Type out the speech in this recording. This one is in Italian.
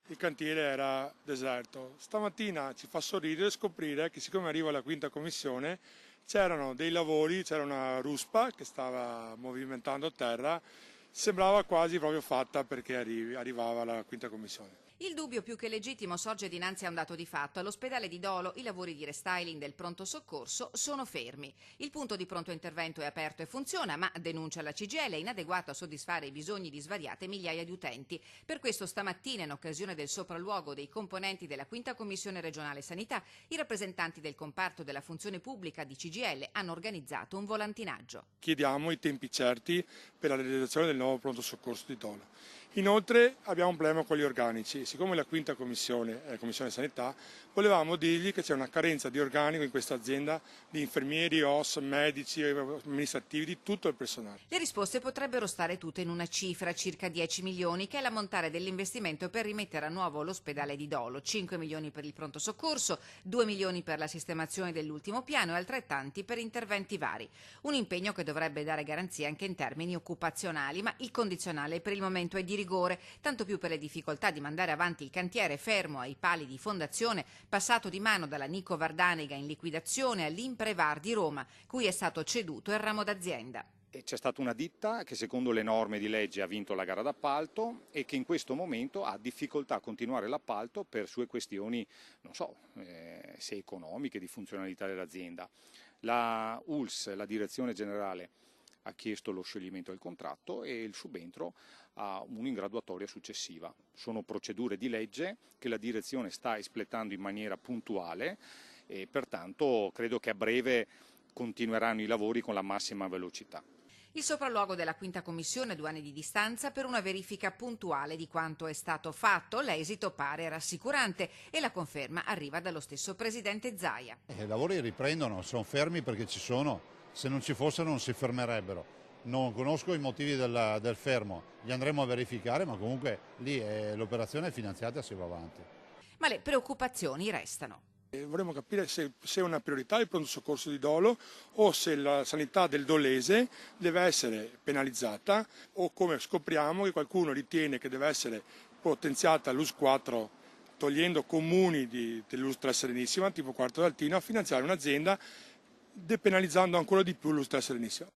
il cantiere era deserto. Stamattina ci fa sorridere scoprire che siccome arriva la quinta commissione c'erano dei lavori, c'era una ruspa che stava movimentando terra, sembrava quasi proprio fatta perché arrivava la quinta commissione. Il dubbio più che legittimo sorge dinanzi a un dato di fatto. All'ospedale di Dolo i lavori di restyling del pronto soccorso sono fermi. Il punto di pronto intervento è aperto e funziona, ma, denuncia la CGIL, è inadeguato a soddisfare i bisogni di svariate migliaia di utenti. Per questo stamattina, in occasione del sopralluogo dei componenti della Quinta Commissione regionale Sanità, i rappresentanti del comparto della funzione pubblica di CGIL hanno organizzato un volantinaggio. Chiediamo i tempi certi per la realizzazione del nuovo pronto soccorso di Dolo. Inoltre abbiamo un problema con gli organici. Siccome la quinta commissione è la commissione sanità, volevamo dirgli che c'è una carenza di organico in questa azienda di infermieri, OS, medici, amministrativi, di tutto il personale. Le risposte potrebbero stare tutte in una cifra, circa 10 milioni, che è l'ammontare dell'investimento per rimettere a nuovo l'ospedale di Dolo, 5 milioni per il pronto soccorso, 2 milioni per la sistemazione dell'ultimo piano e altrettanti per interventi vari. Un impegno che dovrebbe dare garanzie anche in termini occupazionali, ma il condizionale per il momento è di rigore, tanto più per le difficoltà di mandare avanti il cantiere fermo ai pali di fondazione, passato di mano dalla Nico Vardanega in liquidazione all'Imprevar di Roma, cui è stato ceduto il ramo d'azienda. C'è stata una ditta che secondo le norme di legge ha vinto la gara d'appalto e che in questo momento ha difficoltà a continuare l'appalto per sue questioni, non so, se economiche, di funzionalità dell'azienda. La ULS, la direzione generale, ha chiesto lo scioglimento del contratto e il subentro a un'ingraduatoria successiva. Sono procedure di legge che la direzione sta espletando in maniera puntuale e pertanto credo che a breve continueranno i lavori con la massima velocità. Il sopralluogo della Quinta Commissione, 2 anni di distanza, per una verifica puntuale di quanto è stato fatto. L'esito pare rassicurante e la conferma arriva dallo stesso presidente Zaia. I lavori riprendono, sono fermi perché ci sono, se non ci fossero non si fermerebbero. Non conosco i motivi del fermo, li andremo a verificare, ma comunque lì l'operazione è finanziata e si va avanti. Ma le preoccupazioni restano. Vorremmo capire se è una priorità il pronto soccorso di Dolo o se la sanità del Dolese deve essere penalizzata o come scopriamo che qualcuno ritiene che deve essere potenziata l'US 4 togliendo comuni dell'US 3 Serenissima, tipo Quarto d'Altino, a finanziare un'azienda depenalizzando ancora di più l'US 3 Serenissima.